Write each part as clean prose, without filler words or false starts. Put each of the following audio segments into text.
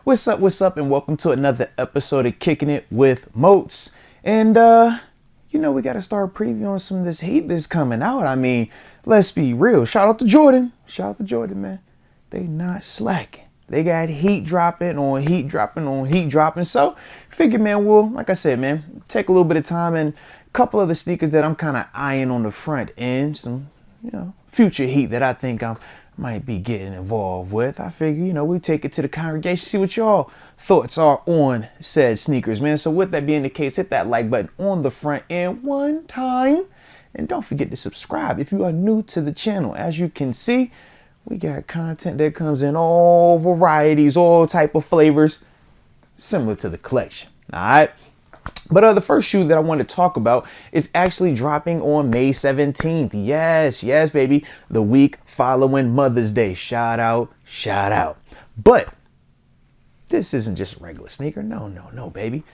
What's up, and welcome to another episode of Kicking It with Moats. And, we got to start previewing some of this heat that's coming out. I mean, let's be real. Shout out to Jordan. Shout out to Jordan, man. They not slacking. They got heat dropping on heat dropping on heat dropping. So, figure, man, like I said, man, take a little bit of time and a couple of the sneakers that I'm kind of eyeing on the front end. Some, future heat that I think I might be getting involved with. I figure, we take it to the congregation, see what y'all thoughts are on said sneakers, man. So with that being the case, hit that like button on the front end one time. And don't forget to subscribe if you are new to the channel. As you can see, we got content that comes in all varieties, all type of flavors, similar to the collection. All right. But the first shoe that I want to talk about is actually dropping on May 17th. Yes, baby. The week following Mother's Day. Shout out. But this isn't just a regular sneaker. No, baby.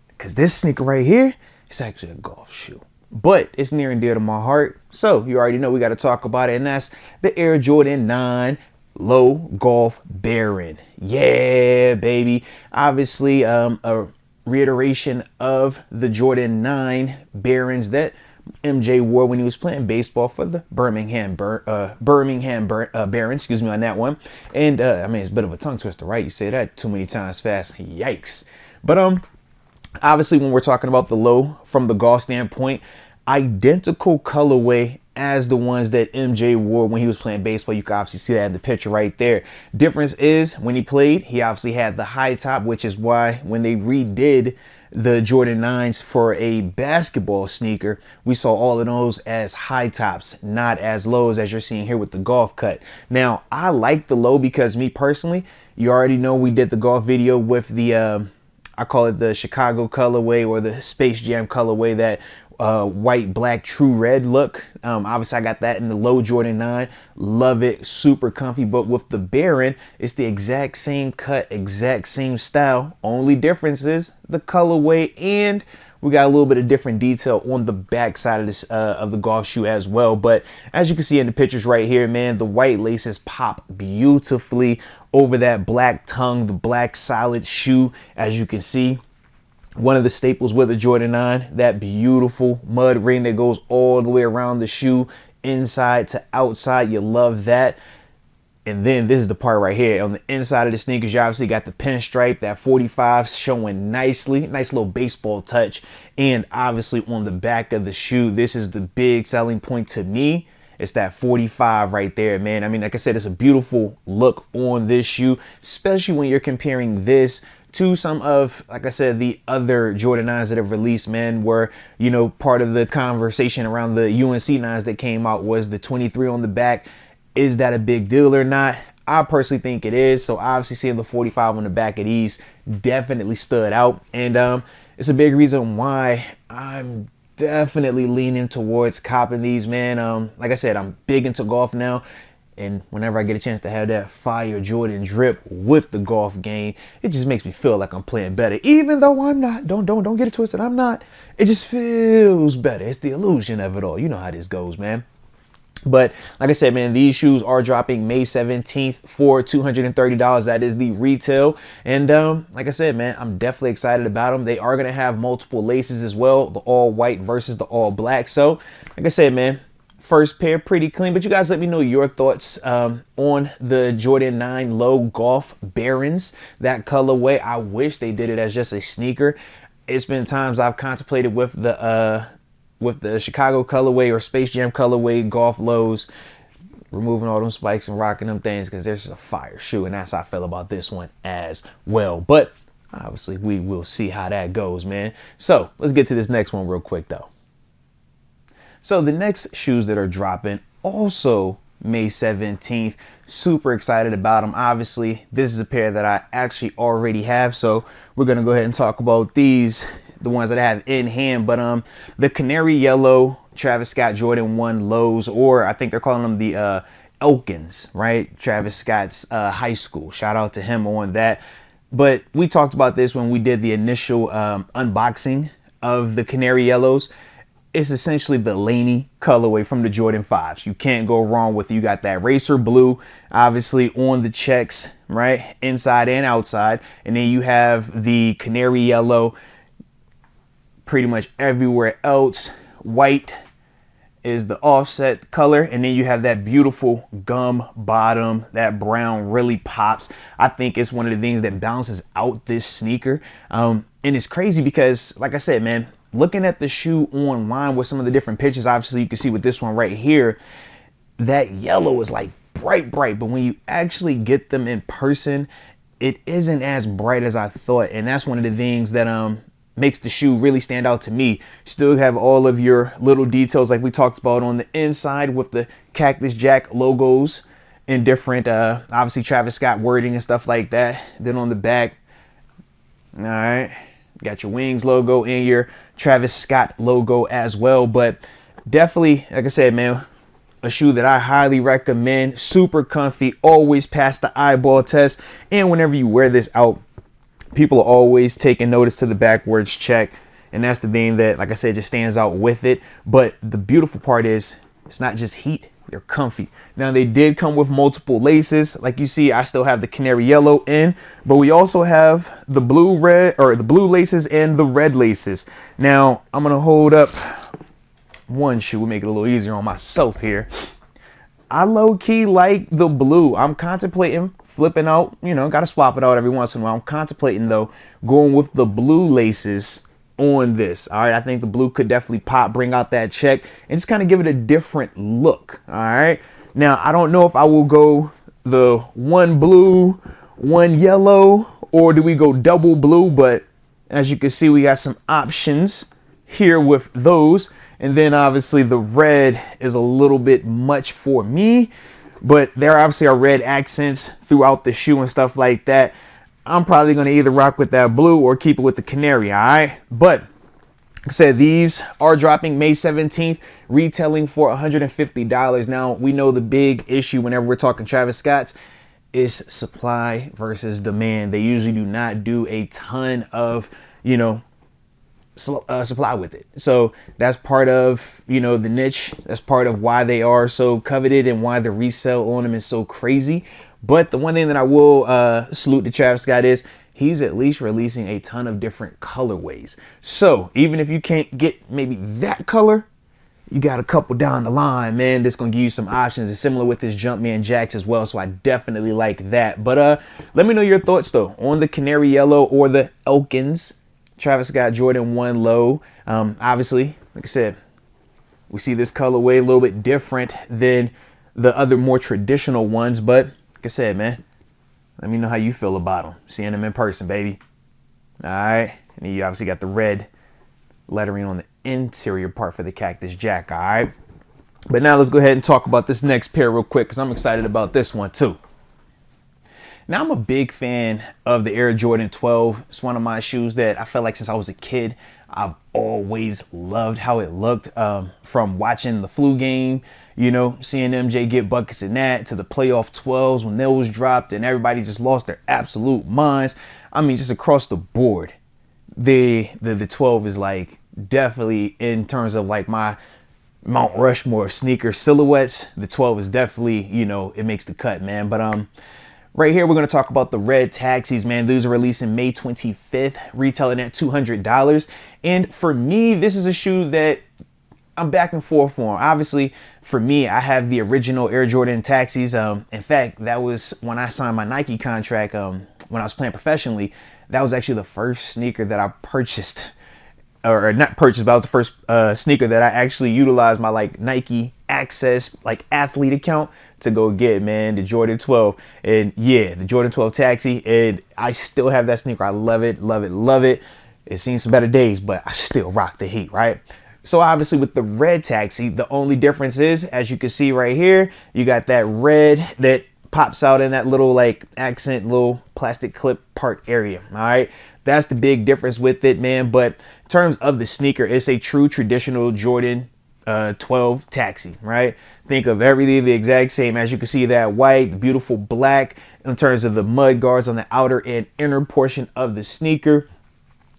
Because this sneaker right here is actually a golf shoe. But it's near and dear to my heart. So you already know we got to talk about it. And that's the Air Jordan 9 Low Golf Baron. Yeah, baby. Obviously, a reiteration of the Jordan 9 Barons that MJ wore when he was playing baseball for the Birmingham Barons, on that one. And it's a bit of a tongue twister, right? You say that too many times fast. Yikes. But obviously when we're talking about the low from the golf standpoint, identical colorway as the ones that MJ wore when he was playing baseball. You can obviously see that in the picture right there. Difference is when he played, he obviously had the high top, which is why when they redid the Jordan 9s for a basketball sneaker, we saw all of those as high tops, not as lows as you're seeing here with the golf cut. Now, I like the low because me personally, you already know we did the golf video with the, I call it the Chicago colorway or the Space Jam colorway, that white, black, true red look. Obviously I got that in the low Jordan 9. Love it. Super comfy. But with the Baron, it's the exact same cut, exact same style. Only difference is the colorway, and we got a little bit of different detail on the back side of this of the golf shoe as well. But as you can see in the pictures right here, man, the white laces pop beautifully over that black tongue, the black solid shoe. As you can see, one of the staples with the Jordan 9, that beautiful mud ring that goes all the way around the shoe, inside to outside. You love that. And then this is the part right here. On the inside of the sneakers, you obviously got the pinstripe, that 45 showing nicely. Nice little baseball touch. And obviously on the back of the shoe, this is the big selling point to me. It's that 45 right there, man. I mean, like I said, it's a beautiful look on this shoe, especially when you're comparing this to some of, like I said, the other Jordan 9s that have released, man, where, part of the conversation around the UNC 9s that came out was the 23 on the back. Is that a big deal or not? I personally think it is. So obviously seeing the 45 on the back of these definitely stood out. And it's a big reason why I'm definitely leaning towards copping these, man. Like I said, I'm big into golf now. And whenever I get a chance to have that fire Jordan drip with the golf game, it just makes me feel like I'm playing better. Even though I'm not. Don't get it twisted. I'm not. It just feels better. It's the illusion of it all. You know how this goes, man. But like I said, man, these shoes are dropping May 17th for $230. That is the retail. And like I said, man, I'm definitely excited about them. They are going to have multiple laces as well, the all white versus the all black. So like I said, man, first pair pretty clean. But you guys let me know your thoughts on the Jordan 9 Low Golf Barons, that colorway. I wish they did it as just a sneaker. It's been times I've contemplated with the Chicago colorway or Space Jam colorway golf lows, removing all them spikes and rocking them things, because there's just a fire shoe, and that's how I feel about this one as well. But obviously we will see how that goes, man. So let's get to this next one real quick though. So the next shoes that are dropping, also May 17th, super excited about them. Obviously this is a pair that I actually already have, so we're gonna go ahead and talk about these, the ones that I have in hand. But the canary yellow Travis Scott Jordan 1 lows, or I think they're calling them the Elkins, right? Travis Scott's high school. Shout out to him on that. But we talked about this when we did the initial unboxing of the canary yellows. it's essentially the Laney colorway from the Jordan 5s. You can't go wrong with it. You got that racer blue, obviously on the checks, right? Inside and outside. And then you have the canary yellow pretty much everywhere else. White is the offset color, and then you have that beautiful gum bottom. That brown really pops. I think it's one of the things that balances out this sneaker. And it's crazy because, like I said, man, looking at the shoe online with some of the different pictures, obviously you can see with this one right here, that yellow is like bright, but when you actually get them in person, it isn't as bright as I thought. And that's one of the things that makes the shoe really stand out to me. Still have all of your little details like we talked about on the inside with the Cactus Jack logos and different, obviously Travis Scott wording and stuff like that. Then on the back, all right, got your Wings logo and your Travis Scott logo as well. But definitely, like I said, man, a shoe that I highly recommend. Super comfy, always pass the eyeball test. And whenever you wear this out, people are always taking notice to the backwards check. And that's the thing that, like I said, just stands out with it. But the beautiful part is it's not just heat, they're comfy. Now, they did come with multiple laces. Like you see, I still have the canary yellow in, but we also have the blue laces and the red laces. Now, I'm going to hold up one shoe, we'll make it a little easier on myself here. I low-key like the blue. I'm contemplating flipping out, gotta swap it out every once in a while. I'm contemplating though going with the blue laces on this. All right, I think the blue could definitely pop, bring out that check, and just kind of give it a different look. All right, now I don't know if I will go the one blue, one yellow, or do we go double blue? But as you can see, we got some options here with those. And then obviously the red is a little bit much for me, but there obviously are red accents throughout the shoe and stuff like that. I'm probably going to either rock with that blue or keep it with the canary. All right. But like I said, these are dropping May 17th, retailing for $150. Now, we know the big issue whenever we're talking Travis Scott's is supply versus demand. They usually do not do a ton of, supply with it. So that's part of, the niche. That's part of why they are so coveted and why the resale on them is so crazy. But the one thing that I will salute to Travis Scott is he's at least releasing a ton of different colorways. So even if you can't get maybe that color, you got a couple down the line, man, that's going to give you some options. It's similar with this Jumpman Jacks as well. So I definitely like that. But let me know your thoughts though on the canary yellow or the Elkins Travis Scott Jordan 1 low. Obviously, like I said, we see this colorway a little bit different than the other more traditional ones. But like I said, man, let me know how you feel about them. Seeing them in person, baby. All right. And you obviously got the red lettering on the interior part for the Cactus Jack. All right. But now let's go ahead and talk about this next pair real quick because I'm excited about this one too. Now, I'm a big fan of the Air Jordan 12. It's one of my shoes that I felt like since I was a kid, I've always loved how it looked, from watching the flu game, seeing MJ get buckets in that, to the playoff 12s when those dropped and everybody just lost their absolute minds. I mean, just across the board, the 12 is like definitely in terms of like my Mount Rushmore sneaker silhouettes. The 12 is definitely, it makes the cut, man. But right here, we're going to talk about the red taxis, man. These are releasing May 25th, retailing at $200. And for me, this is a shoe that I'm back and forth on. Obviously, for me, I have the original Air Jordan taxis. In fact, that was when I signed my Nike contract when I was playing professionally. That was actually the first sneaker that I purchased. Or not purchased, but that was the first sneaker that I actually utilized my like Nike Access like athlete account to go get, man, the Jordan 12. And yeah, the Jordan 12 taxi, and I still have that sneaker. I love it, love it, love it. It's seen some better days, but I still rock the heat, right? So obviously with the red taxi, the only difference is, as you can see right here, you got that red that pops out in that little like accent, little plastic clip part area. All right, that's the big difference with it, man. But in terms of the sneaker, it's a true traditional Jordan 12 taxi, right? Think of everything the exact same. As you can see, that white, the beautiful black in terms of the mud guards on the outer and inner portion of the sneaker.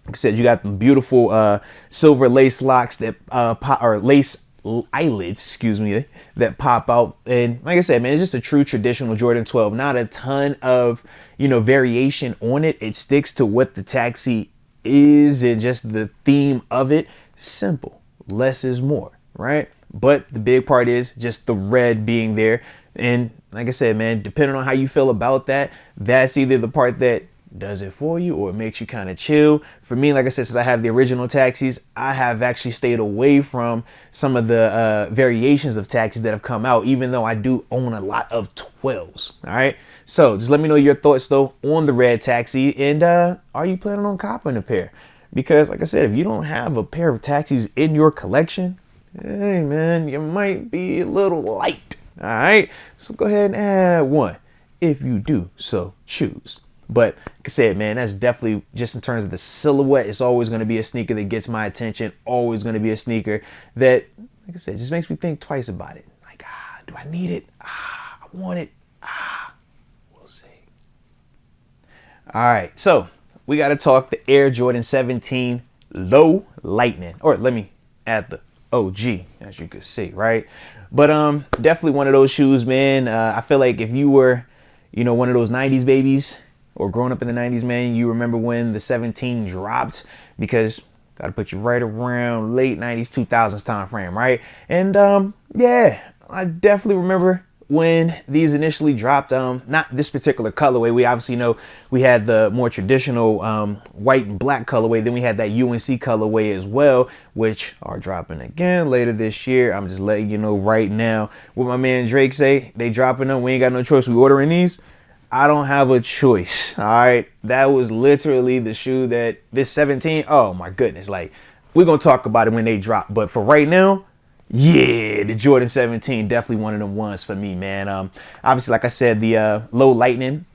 Like I said, you got the beautiful silver lace locks that pop, or lace eyelids, excuse me, that pop out. And like I said, man, it's just a true traditional Jordan 12. Not a ton of, variation on it. It sticks to what the taxi is and just the theme of it. Simple. Less is more, right? But the big part is just the red being there. And like I said, man, depending on how you feel about that, that's either the part that does it for you or it makes you kind of chill. For me, like I said, since I have the original taxis, I have actually stayed away from some of the variations of taxis that have come out, even though I do own a lot of 12s. All right. So just let me know your thoughts though on the red taxi, and are you planning on copping a pair? Because like I said, if you don't have a pair of taxis in your collection, hey man, you might be a little light. All right. So go ahead and add one if you do so choose. But like I said, man, that's definitely just in terms of the silhouette. It's always going to be a sneaker that gets my attention. Always going to be a sneaker that, like I said, just makes me think twice about it. Like, do I need it? I want it. We'll see. All right. So we got to talk the Air Jordan 17 Low Lightning. Or let me add the OG, as you could see, right? But definitely one of those shoes, man. I feel like if you were, one of those 90s babies, or growing up in the 90s, man, you remember when the 17 dropped, because got to put you right around late 90s, 2000s time frame, right? And yeah, I definitely remember when these initially dropped. Not this particular colorway. We obviously know we had the more traditional white and black colorway. Then we had that UNC colorway as well, which are dropping again later this year. I'm just letting you know right now what my man Drake say. They dropping them. We ain't got no choice. We ordering these. I don't have a choice. All right. That was literally the shoe that this 17. Oh my goodness. Like, we're going to talk about it when they drop. But for right now, yeah, the Jordan 17, definitely one of them ones for me, man. Obviously, like I said, the Low Lightning,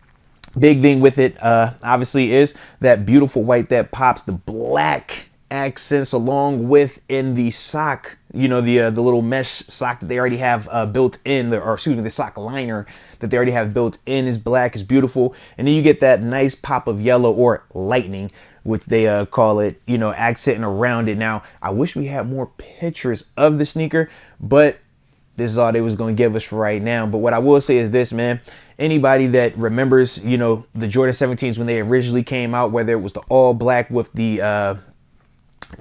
big thing with it, obviously, is that beautiful white that pops, the black accents along with in the sock, the little mesh sock that they already have built in, the sock liner that they already have built in is black, is beautiful. And then you get that nice pop of yellow, or lightning, which they call it, accenting around it. Now, I wish we had more pictures of the sneaker, but this is all they was going to give us for right now. But what I will say is this, man. Anybody that remembers, the Jordan 17s when they originally came out, whether it was the all black with the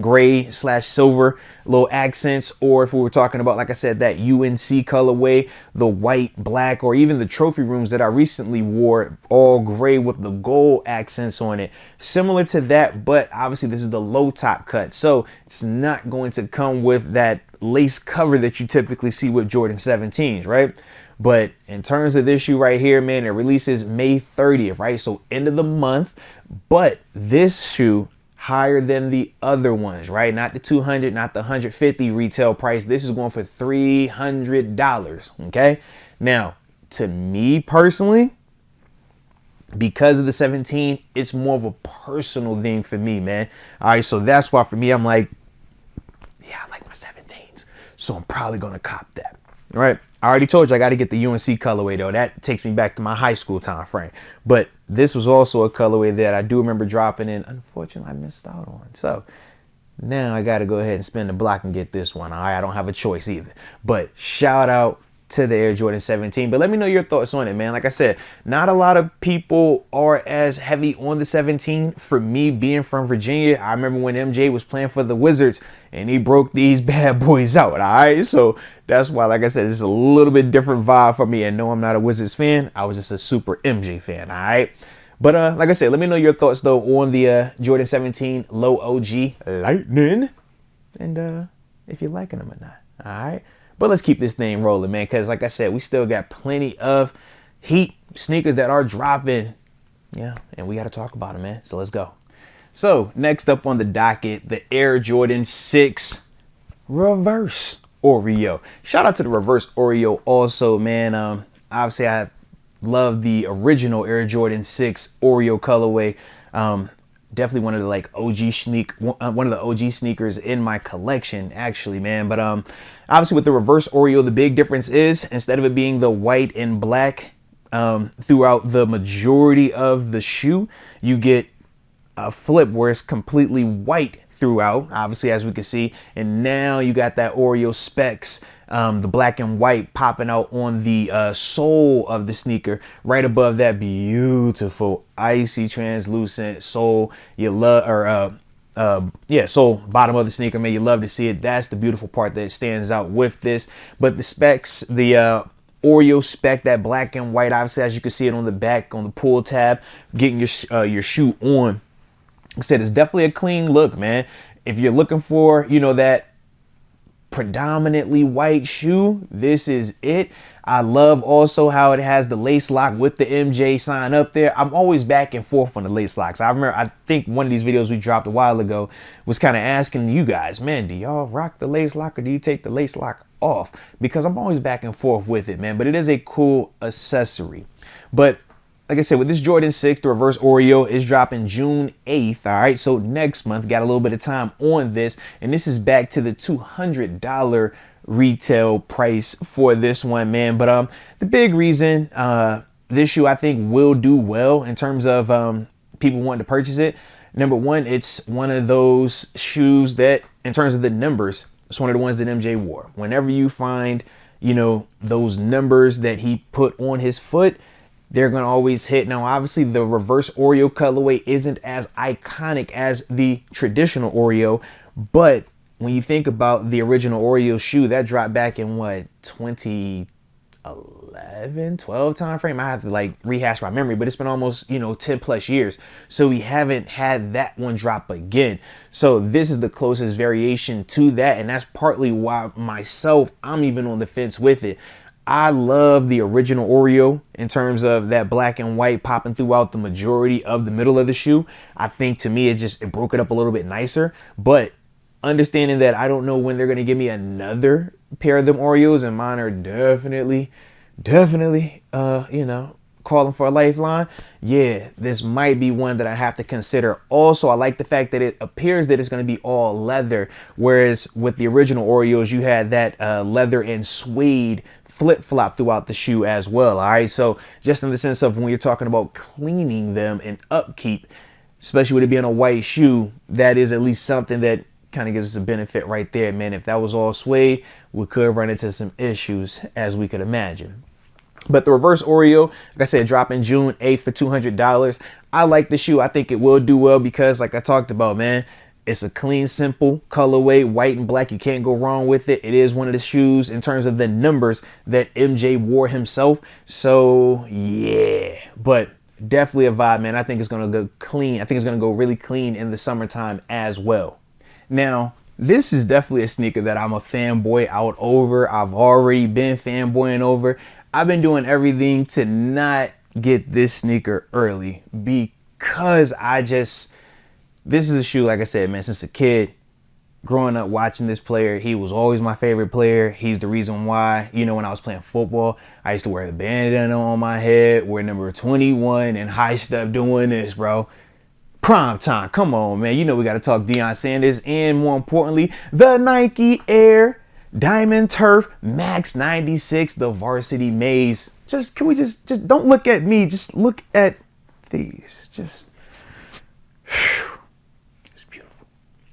gray/silver little accents, or if we were talking about, like I said, that UNC colorway, the white, black, or even the trophy rooms that I recently wore, all gray with the gold accents on it, similar to that, but obviously this is the low top cut, so it's not going to come with that lace cover that you typically see with Jordan 17s, right? But in terms of this shoe right here, man, it releases May 30th, right? So end of the month. But this shoe, higher than the other ones, right? Not the 200, not the 150 retail price. This is going for $300. Okay. Now, to me personally, because of the 17, it's more of a personal thing for me, man. All right. So that's why for me, I'm like, yeah, I like my 17s. So I'm probably going to cop that. All right. I already told you I got to get the UNC colorway, though. That takes me back to my high school time frame. But this was also a colorway that I do remember dropping in. Unfortunately, I missed out on. So now I got to go ahead and spin the block and get this one. All right. I don't have a choice either. But shout out to the Air Jordan 17. But let me know your thoughts on it, man. Like I said, not a lot of people are as heavy on the 17. For me, being from Virginia, I remember when MJ was playing for the Wizards and he broke these bad boys out. All right. So that's why, like I said, it's a little bit different vibe for me. And no, I'm not a Wizards fan. I was just a super MJ fan. All right. But like I said, let me know your thoughts, though, on the Jordan 17 Low OG Lightning. And if you're liking them or not. All right. But let's keep this thing rolling, man, because like I said, we still got plenty of heat sneakers that are dropping. Yeah, and we got to talk about them, man. So let's go. So next up on the docket, the Air Jordan 6 Reverse Oreo. Shout out to the Reverse Oreo also, man. Obviously, I love the original Air Jordan 6 Oreo colorway. Definitely one of the one of the OG sneakers in my collection, actually, man. But obviously with the Reverse Oreo, the big difference is instead of it being the white and black throughout the majority of the shoe, you get a flip where it's completely white throughout, obviously, as we can see. And now you got that Oreo specs, the black and white popping out on the sole of the sneaker, right above that beautiful icy translucent sole. You love, or yeah, sole, bottom of the sneaker, man. You love to see it. That's the beautiful part that stands out with this. But the specs, the Oreo spec, that black and white, obviously, as you can see it on the back, on the pull tab, getting your shoe on. Like I said, it's definitely a clean look, man. If you're looking for, you know, that predominantly white shoe, this is it. I love also how it has the lace lock with the MJ sign up there. I'm always back and forth on the lace locks. I remember, I think one of these videos we dropped a while ago was kind of asking you guys, man, do y'all rock the lace lock or do you take the lace lock off? Because I'm always back and forth with it, man. But it is a cool accessory. But like I said, with this Jordan 6, the reverse Oreo is dropping June 8th. All right, so next month, got a little bit of time on this. And this is back to the $200 retail price for this one, man. But the big reason this shoe, I think, will do well in terms of people wanting to purchase it. Number one, it's one of those shoes that, in terms of the numbers, it's one of the ones that MJ wore. Whenever you find, you know, those numbers that he put on his foot, they're going to always hit. Now, obviously, the reverse Oreo colorway isn't as iconic as the traditional Oreo, but when you think about the original Oreo shoe, that dropped back in what, 2011, 12 time frame? I have to like rehash my memory, but it's been almost, you know, 10 plus years. So we haven't had that one drop again. So this is the closest variation to that. And that's partly why myself, I'm even on the fence with it. I love the original Oreo in terms of that black and white popping throughout the majority of the middle of the shoe. I think to me, it broke it up a little bit nicer, but understanding that I don't know when they're going to give me another pair of them Oreos, and mine are definitely, you know, calling for a lifeline. Yeah, this might be one that I have to consider. Also, I like the fact that it appears that it's going to be all leather, whereas with the original Oreos, you had that leather and suede flip-flop throughout the shoe as well. All right, so just in the sense of when you're talking about cleaning them and upkeep, especially with it being a white shoe, that is at least something that kind of gives us a benefit right there, man. If that was all suede, we could run into some issues, as we could imagine. But the reverse Oreo, like I said, dropping June 8th for $200. I like the shoe. I think it will do well because, like I talked about, man, it's a clean, simple colorway, white and black. You can't go wrong with it. It is one of the shoes in terms of the numbers that MJ wore himself. So, yeah, but definitely a vibe, man. I think it's going to go clean. I think it's going to go really clean in the summertime as well. Now, this is definitely a sneaker that I'm a fanboy out over. I've already been fanboying over. I've been doing everything to not get this sneaker early because this is a shoe, like I said, man, since a kid, growing up watching this player, he was always my favorite player. He's the reason why, you know, when I was playing football, I used to wear the bandana on my head, wear number 21 and high step doing this, bro. Prime time, come on, man. You know we got to talk Deion Sanders and, more importantly, the Nike Air Diamond Turf Max 96, the Varsity Maze. Can we just don't look at me, just look at these. It's beautiful.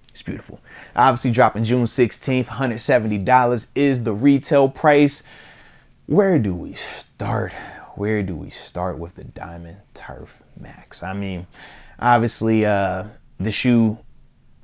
It's beautiful. Obviously dropping June 16th, $170 is the retail price. Where do we start? Where do we start with the Diamond Turf Max? I mean, obviously, the shoe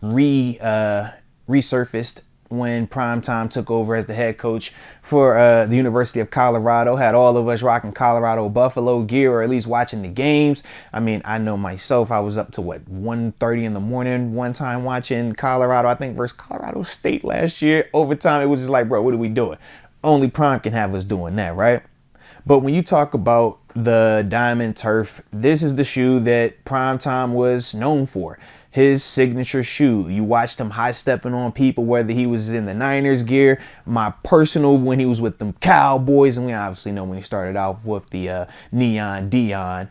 resurfaced when Primetime took over as the head coach for the University of Colorado. Had all of us rocking Colorado Buffalo gear, or at least watching the games. I mean, I know myself, I was up to 1:30 in the morning one time watching Colorado, I think versus Colorado State last year. Overtime, it was just like, bro, what are we doing? Only Prime can have us doing that, right? But when you talk about the Diamond Turf, this is the shoe that Primetime was known for. His signature shoe. You watched him high stepping on people, whether he was in the Niners gear, my personal when he was with them Cowboys, and we obviously know when he started off with the Neon Dion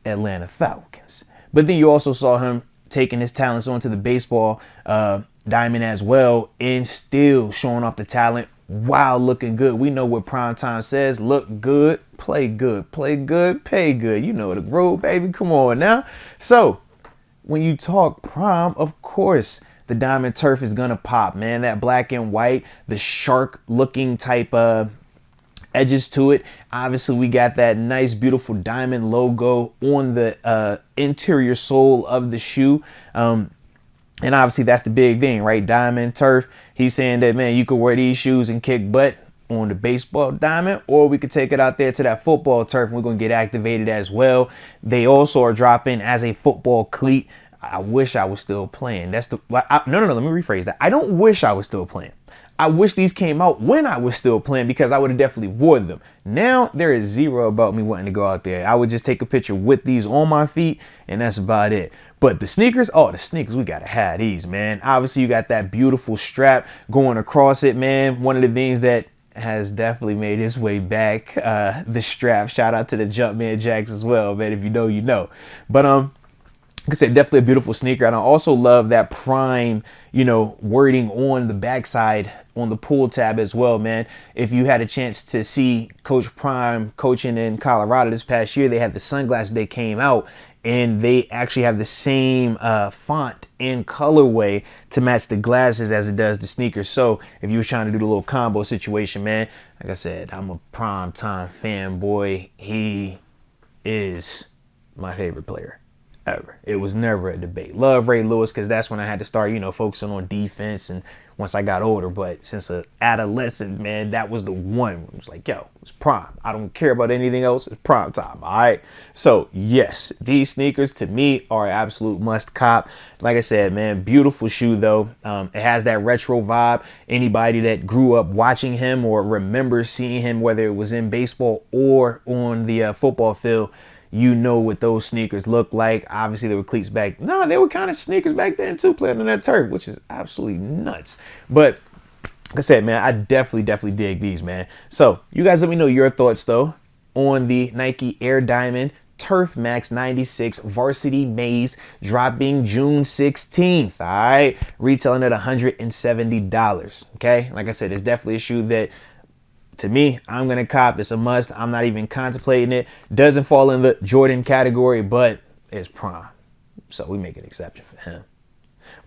Atlanta Falcons. But then you also saw him taking his talents onto the baseball diamond as well, and still showing off the talent while looking good. We know what Primetime says: look good, play good, pay good. You know the road, baby. Come on now. So when you talk prime, of course, the diamond turf is gonna pop, man. That black and white, the shark looking type edges to it. Obviously, we got that nice, beautiful diamond logo on the interior sole of the shoe. And obviously, that's the big thing, right? Diamond turf. He's saying that, man, you could wear these shoes and kick butt on the baseball diamond, or we could take it out there to that football turf and we're going to get activated as well. They also are dropping as a football cleat. I wish I was still playing. That's the no. Let me rephrase that. I don't wish I was still playing. I wish these came out when I was still playing, because I would have definitely wore them. Now there is zero about me wanting to go out there. I would just take a picture with these on my feet, and that's about it. But the sneakers, we gotta have these, man. Obviously, you got that beautiful strap going across it, man. One of the things that has definitely made its way back, the strap. Shout out to the Jumpman Jacks as well, man. If you know, you know. But like I said, definitely a beautiful sneaker. And I also love that prime, wording on the backside on the pull tab as well, man. If you had a chance to see Coach Prime coaching in Colorado this past year, they had the sunglasses that came out, and they actually have the same font and colorway to match the glasses as it does the sneakers. So if you was trying to do the little combo situation, man, like I said, I'm a prime time fanboy. He is my favorite player ever. It was never a debate. Love Ray Lewis, because that's when I had to start, focusing on defense, and once I got older. But since an adolescent, man, that was the one. It was like, yo, it's prime. I don't care about anything else. It's prime time. All right. So yes, these sneakers to me are an absolute must cop. Like I said, man, beautiful shoe though. It has that retro vibe. Anybody that grew up watching him or remembers seeing him, whether it was in baseball or on the football field, what those sneakers look like. Obviously, they were cleats back. No, they were kind of sneakers back then too, playing on that turf, which is absolutely nuts. But like I said, man, I definitely dig these, man. So you guys let me know your thoughts though on the Nike Air Diamond Turf Max 96 Varsity Maze, dropping June 16th. All right, retailing at $170. Okay, like I said, it's definitely a shoe that, to me, I'm going to cop. It's a must. I'm not even contemplating it. Doesn't fall in the Jordan category, but it's prime. So we make an exception for him.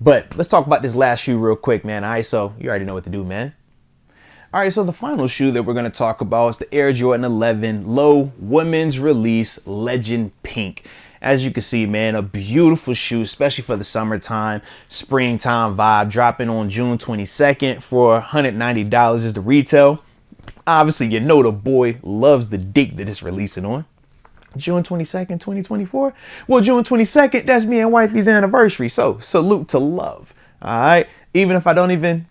But let's talk about this last shoe real quick, man. All right, so you already know what to do, man. All right, so the final shoe that we're going to talk about is the Air Jordan 11 Low Women's Release Legend Pink. As you can see, man, a beautiful shoe, especially for the summertime, springtime vibe, dropping on June 22nd for $190 is the retail. Obviously, the boy loves the date that it's releasing on. June 22nd, 2024. Well, June 22nd, that's me and wifey's anniversary. So salute to love. All right. Even if I don't even,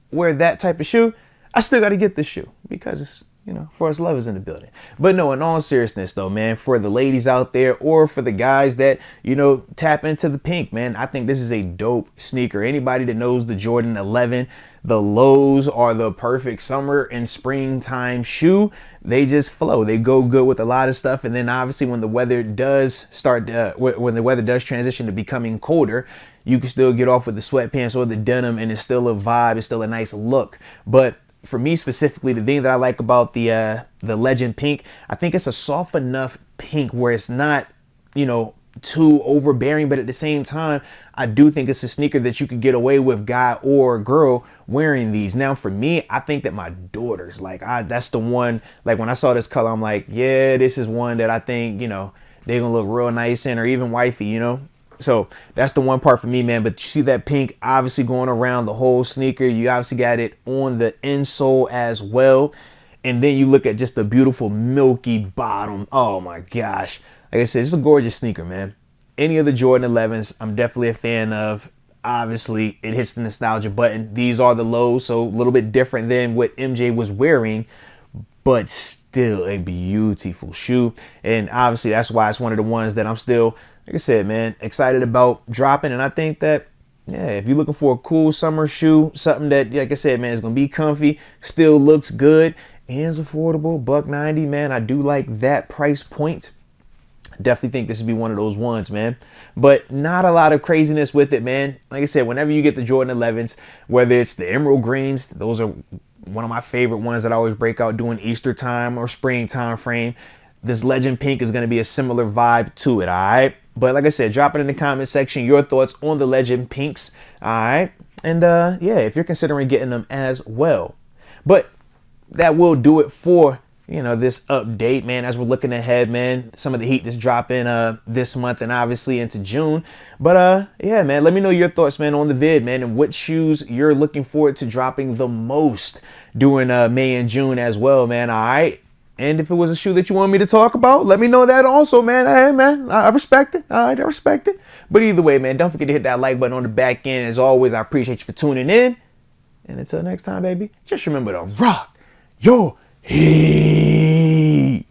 wear that type of shoe, I still got to get this shoe because it's, for us lovers in the building. But no, in all seriousness though, man, for the ladies out there or for the guys that, tap into the pink, man, I think this is a dope sneaker. Anybody that knows the Jordan 11, the lows are the perfect summer and springtime shoe. They just flow. They go good with a lot of stuff. And then obviously when the weather does transition to becoming colder, you can still get off with the sweatpants or the denim, and it's still a vibe. It's still a nice look. But for me specifically, the thing that I like about the Legend Pink, I think it's a soft enough pink where it's not, too overbearing, but at the same time, I do think it's a sneaker that you could get away with, guy or girl, wearing these. Now for me, I think that my daughters, that's the one, like when I saw this color, I'm like, yeah, this is one that I think, they're gonna look real nice in, or even wifey, So that's the one part for me, man. But you see that pink obviously going around the whole sneaker. You obviously got it on the insole as well. And then you look at just the beautiful milky bottom. Oh my gosh. Like I said, it's a gorgeous sneaker, man. Any of the Jordan 11s, I'm definitely a fan of. Obviously, it hits the nostalgia button. These are the lows, so a little bit different than what MJ was wearing, but still a beautiful shoe. And obviously, that's why it's one of the ones that I'm still, like I said, man, excited about dropping. And I think that, yeah, if you're looking for a cool summer shoe, something that, like I said, man, is going to be comfy, still looks good, and is affordable, $190, man, I do like that price point. Definitely think this would be one of those ones, man. But not a lot of craziness with it, man. Like I said, whenever you get the Jordan 11s, whether it's the emerald greens, those are one of my favorite ones that I always break out during Easter time or spring time frame. This Legend Pink is going to be a similar vibe to it, all right? But like I said, drop it in the comment section, your thoughts on the Legend Pinks. All right. And yeah, if you're considering getting them as well. But that will do it for this update, man, as we're looking ahead, man. Some of the heat that's dropping this month and obviously into June. But yeah, man, let me know your thoughts, man, on the vid, man, and what shoes you're looking forward to dropping the most during May and June as well, man. All right. And if it was a shoe that you want me to talk about, let me know that also, man. Hey, man, I respect it. All right, I respect it. But either way, man, don't forget to hit that like button on the back end. As always, I appreciate you for tuning in. And until next time, baby, just remember to rock your heat.